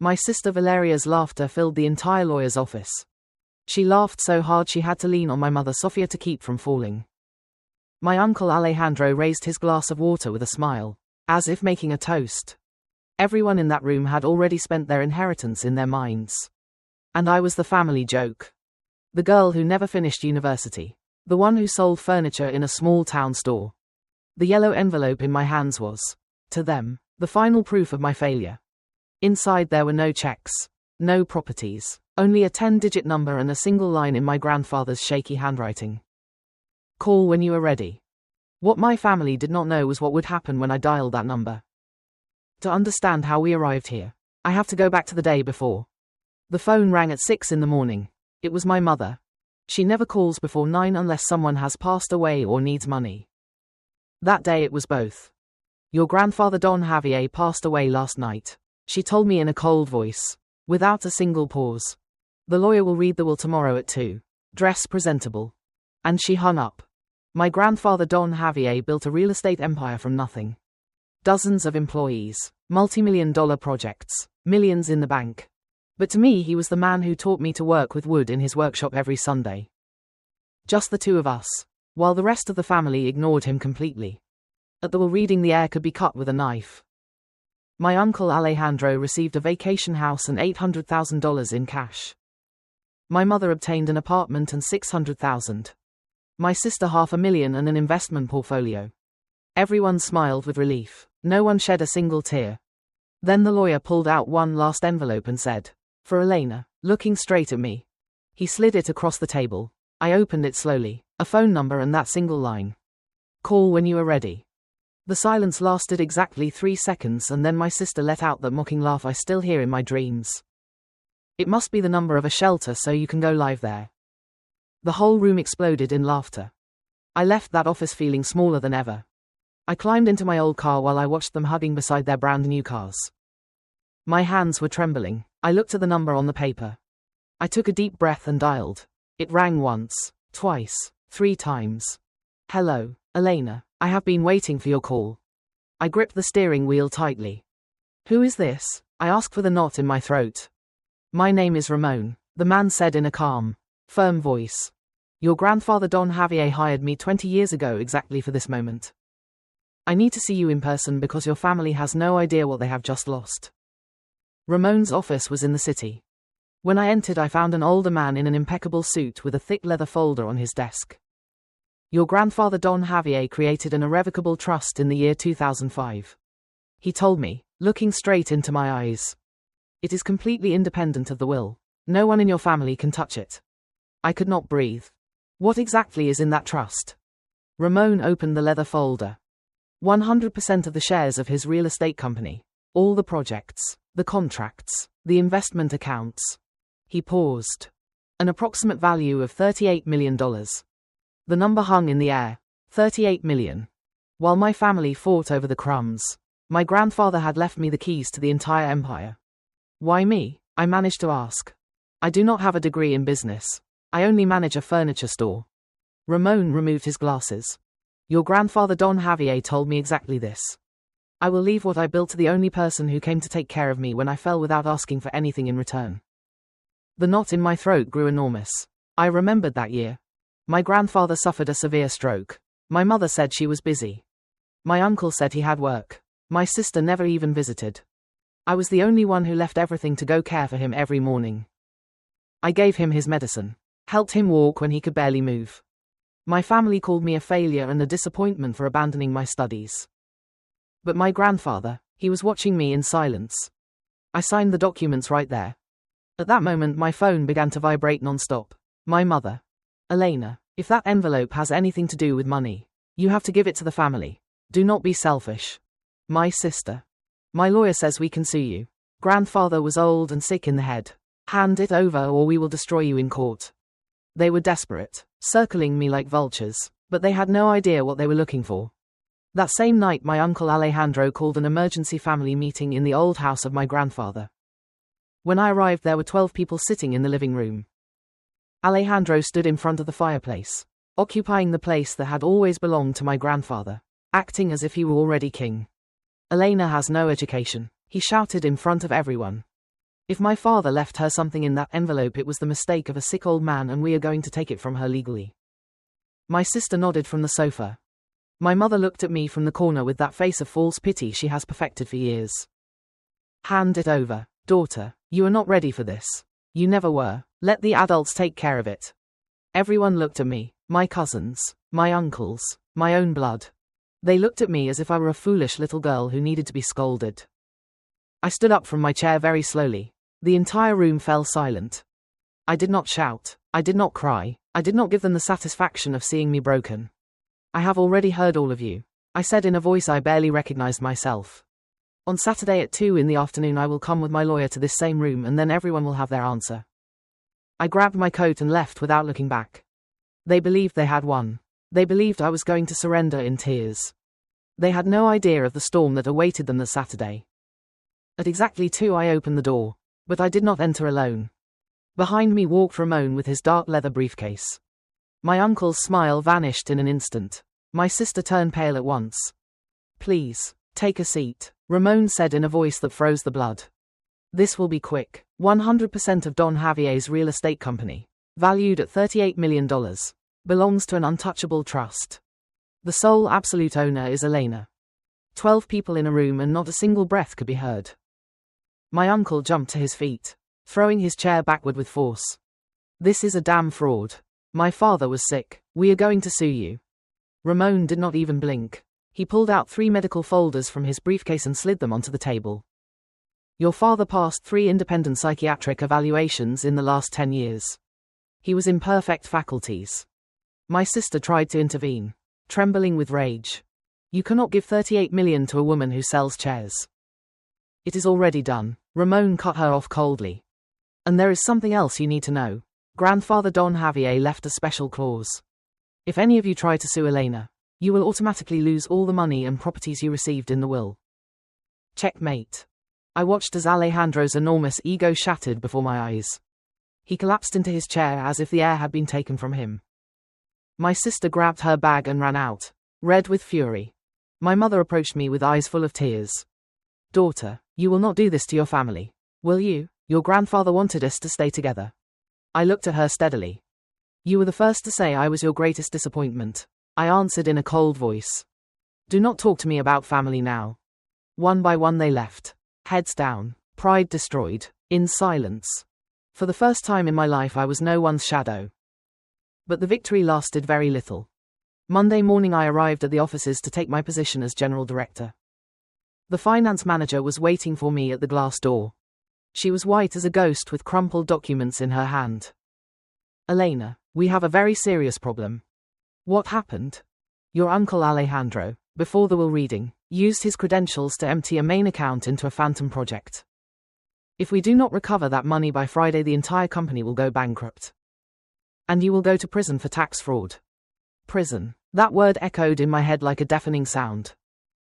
My sister Valeria's laughter filled the entire lawyer's office. She laughed so hard she had to lean on my mother Sofia to keep from falling. My uncle Alejandro raised his glass of water with a smile, as if making a toast. Everyone in that room had already spent their inheritance in their minds. And I was the family joke. The girl who never finished university. The one who sold furniture in a small town store. The yellow envelope in my hands was, to them, the final proof of my failure. Inside there were no checks, no properties, only a 10-digit number and a single line in my grandfather's shaky handwriting. Call when you are ready. What my family did not know was what would happen when I dialed that number. To understand how we arrived here, I have to go back to the day before. The phone rang at 6 in the morning. It was my mother. She never calls before 9 unless someone has passed away or needs money. That day it was both. Your grandfather Don Javier passed away last night, she told me in a cold voice, without a single pause. The lawyer will read the will tomorrow at 2. Dress presentable. And she hung up. My grandfather Don Javier built a real estate empire from nothing. Dozens of employees, multi-million-dollar projects, millions in the bank. But to me he was the man who taught me to work with wood in his workshop every Sunday. Just the two of us, while the rest of the family ignored him completely. At the will reading the air could be cut with a knife. My uncle Alejandro received a vacation house and $800,000 in cash. My mother obtained an apartment and $600,000. My sister $500,000 and an investment portfolio. Everyone smiled with relief. No one shed a single tear. Then the lawyer pulled out one last envelope and said, "For Elena," looking straight at me. He slid it across the table. I opened it slowly. A phone number and that single line. Call when you are ready. The silence lasted exactly 3 seconds and then my sister let out that mocking laugh I still hear in my dreams. It must be the number of a shelter so you can go live there. The whole room exploded in laughter. I left that office feeling smaller than ever. I climbed into my old car while I watched them hugging beside their brand new cars. My hands were trembling. I looked at the number on the paper. I took a deep breath and dialed. It rang once, twice, 3 times. Hello, Elena, I have been waiting for your call. I gripped the steering wheel tightly. Who is this? I asked with a knot in my throat. My name is Ramon, the man said in a calm, firm voice. Your grandfather Don Javier hired me 20 years ago exactly for this moment. I need to see you in person because your family has no idea what they have just lost. Ramon's office was in the city. When I entered I found an older man in an impeccable suit with a thick leather folder on his desk. Your grandfather Don Javier created an irrevocable trust in the year 2005. He told me, looking straight into my eyes. It is completely independent of the will. No one in your family can touch it. I could not breathe. What exactly is in that trust? Ramon opened the leather folder. 100% of the shares of his real estate company. All the projects, the contracts, the investment accounts. He paused. An approximate value of $38 million. The number hung in the air. 38 million. While my family fought over the crumbs, my grandfather had left me the keys to the entire empire. Why me? I managed to ask. I do not have a degree in business. I only manage a furniture store. Ramon removed his glasses. Your grandfather Don Javier told me exactly this. I will leave what I built to the only person who came to take care of me when I fell without asking for anything in return. The knot in my throat grew enormous. I remembered that year. My grandfather suffered a severe stroke. My mother said she was busy. My uncle said he had work. My sister never even visited. I was the only one who left everything to go care for him every morning. I gave him his medicine, helped him walk when he could barely move. My family called me a failure and a disappointment for abandoning my studies. But my grandfather, he was watching me in silence. I signed the documents right there. At that moment my phone began to vibrate non-stop. My mother. Elena, if that envelope has anything to do with money, you have to give it to the family. Do not be selfish. My sister. My lawyer says we can sue you. Grandfather was old and sick in the head. Hand it over or we will destroy you in court. They were desperate, circling me like vultures, but they had no idea what they were looking for. That same night my uncle Alejandro called an emergency family meeting in the old house of my grandfather. When I arrived there were 12 people sitting in the living room. Alejandro stood in front of the fireplace, occupying the place that had always belonged to my grandfather, acting as if he were already king. Elena has no education, he shouted in front of everyone. If my father left her something in that envelope, it was the mistake of a sick old man, and we are going to take it from her legally. My sister nodded from the sofa. My mother looked at me from the corner with that face of false pity she has perfected for years. Hand it over, daughter. You are not ready for this. You never were. Let the adults take care of it. Everyone looked at me. My cousins, my uncles, my own blood. They looked at me as if I were a foolish little girl who needed to be scolded. I stood up from my chair very slowly. The entire room fell silent. I did not shout. I did not cry. I did not give them the satisfaction of seeing me broken. I have already heard all of you, I said in a voice I barely recognized myself. On Saturday at 2 in the afternoon I will come with my lawyer to this same room, and then everyone will have their answer. I grabbed my coat and left without looking back. They believed they had won. They believed I was going to surrender in tears. They had no idea of the storm that awaited them that Saturday. At exactly 2 I opened the door, but I did not enter alone. Behind me walked Ramon with his dark leather briefcase. My uncle's smile vanished in an instant. My sister turned pale at once. Please, take a seat, Ramon said in a voice that froze the blood. This will be quick. 100% of Don Javier's real estate company, valued at $38 million, belongs to an untouchable trust. The sole absolute owner is Elena. 12 people in a room and not a single breath could be heard. My uncle jumped to his feet, throwing his chair backward with force. This is a damn fraud. My father was sick. We are going to sue you. Ramon did not even blink. He pulled out 3 medical folders from his briefcase and slid them onto the table. Your father passed 3 independent psychiatric evaluations in the last 10 years. He was in perfect faculties. My sister tried to intervene, trembling with rage. You cannot give $38 million to a woman who sells chairs. It is already done. Ramon cut her off coldly. And there is something else you need to know. Grandfather Don Javier left a special clause. If any of you try to sue Elena, you will automatically lose all the money and properties you received in the will. Checkmate. I watched as Alejandro's enormous ego shattered before my eyes. He collapsed into his chair as if the air had been taken from him. My sister grabbed her bag and ran out, red with fury. My mother approached me with eyes full of tears. Daughter, you will not do this to your family, will you? Your grandfather wanted us to stay together. I looked at her steadily. You were the first to say I was your greatest disappointment, I answered in a cold voice. Do not talk to me about family now. One by one they left, heads down, pride destroyed, in silence. For the first time in my life I was no one's shadow. But the victory lasted very little. Monday morning I arrived at the offices to take my position as general director. The finance manager was waiting for me at the glass door. She was white as a ghost with crumpled documents in her hand. Elena, we have a very serious problem. What happened? Your uncle Alejandro, before the will reading, used his credentials to empty a main account into a phantom project. If we do not recover that money by Friday, the entire company will go bankrupt. And you will go to prison for tax fraud. Prison. That word echoed in my head like a deafening sound.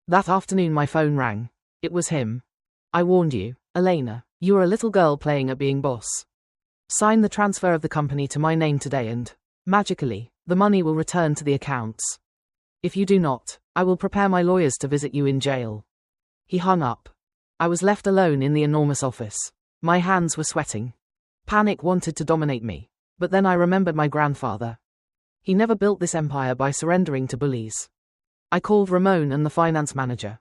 That afternoon my phone rang. It was him. I warned you, Elena, you are a little girl playing at being boss. Sign the transfer of the company to my name today and, magically, the money will return to the accounts. If you do not, I will prepare my lawyers to visit you in jail. He hung up. I was left alone in the enormous office. My hands were sweating. Panic wanted to dominate me. But then I remembered my grandfather. He never built this empire by surrendering to bullies. I called Ramon and the finance manager.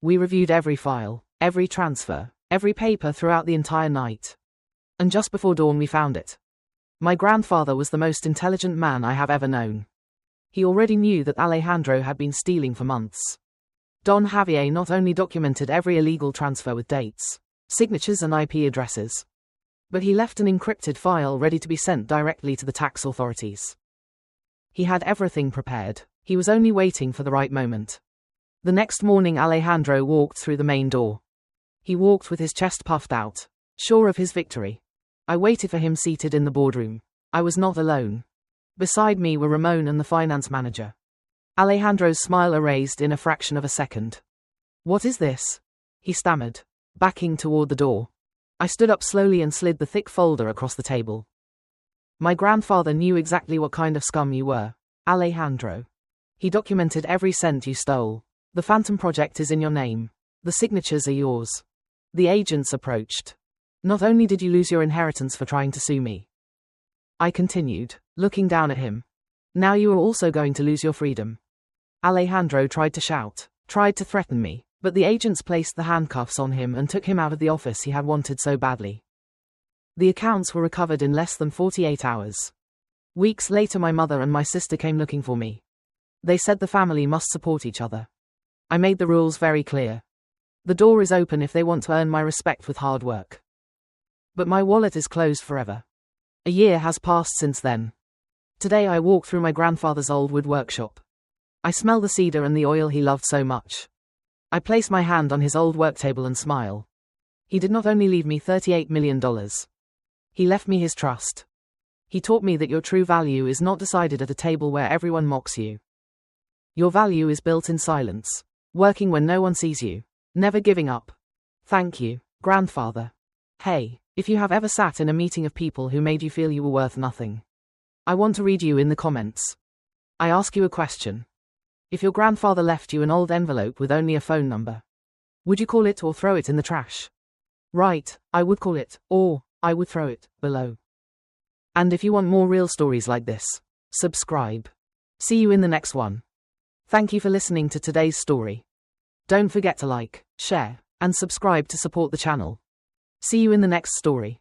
We reviewed every file, every transfer, every paper throughout the entire night. And just before dawn we found it. My grandfather was the most intelligent man I have ever known. He already knew that Alejandro had been stealing for months. Don Javier not only documented every illegal transfer with dates, signatures and IP addresses, but he left an encrypted file ready to be sent directly to the tax authorities. He had everything prepared. He was only waiting for the right moment. The next morning Alejandro walked through the main door. He walked with his chest puffed out, sure of his victory. I waited for him seated in the boardroom. I was not alone. Beside me were Ramon and the finance manager. Alejandro's smile erased in a fraction of a second. What is this? He stammered, backing toward the door. I stood up slowly and slid the thick folder across the table. My grandfather knew exactly what kind of scum you were, Alejandro. He documented every cent you stole. The Phantom Project is in your name. The signatures are yours. The agents approached. Not only did you lose your inheritance for trying to sue me, I continued, looking down at him. Now you are also going to lose your freedom. Alejandro tried to shout, tried to threaten me, but the agents placed the handcuffs on him and took him out of the office he had wanted so badly. The accounts were recovered in less than 48 hours. Weeks later, my mother and my sister came looking for me. They said the family must support each other. I made the rules very clear. The door is open if they want to earn my respect with hard work. But my wallet is closed forever. A year has passed since then. Today I walk through my grandfather's old wood workshop. I smell the cedar and the oil he loved so much. I place my hand on his old work table and smile. He did not only leave me $38 million. He left me his trust. He taught me that your true value is not decided at a table where everyone mocks you. Your value is built in silence, working when no one sees you, never giving up. Thank you, grandfather. Hey, if you have ever sat in a meeting of people who made you feel you were worth nothing, I want to read you in the comments. I ask you a question. If your grandfather left you an old envelope with only a phone number, would you call it or throw it in the trash? Right, I would call it, or I would throw it below. And if you want more real stories like this, subscribe. See you in the next one. Thank you for listening to today's story. Don't forget to like, share, and subscribe to support the channel. See you in the next story.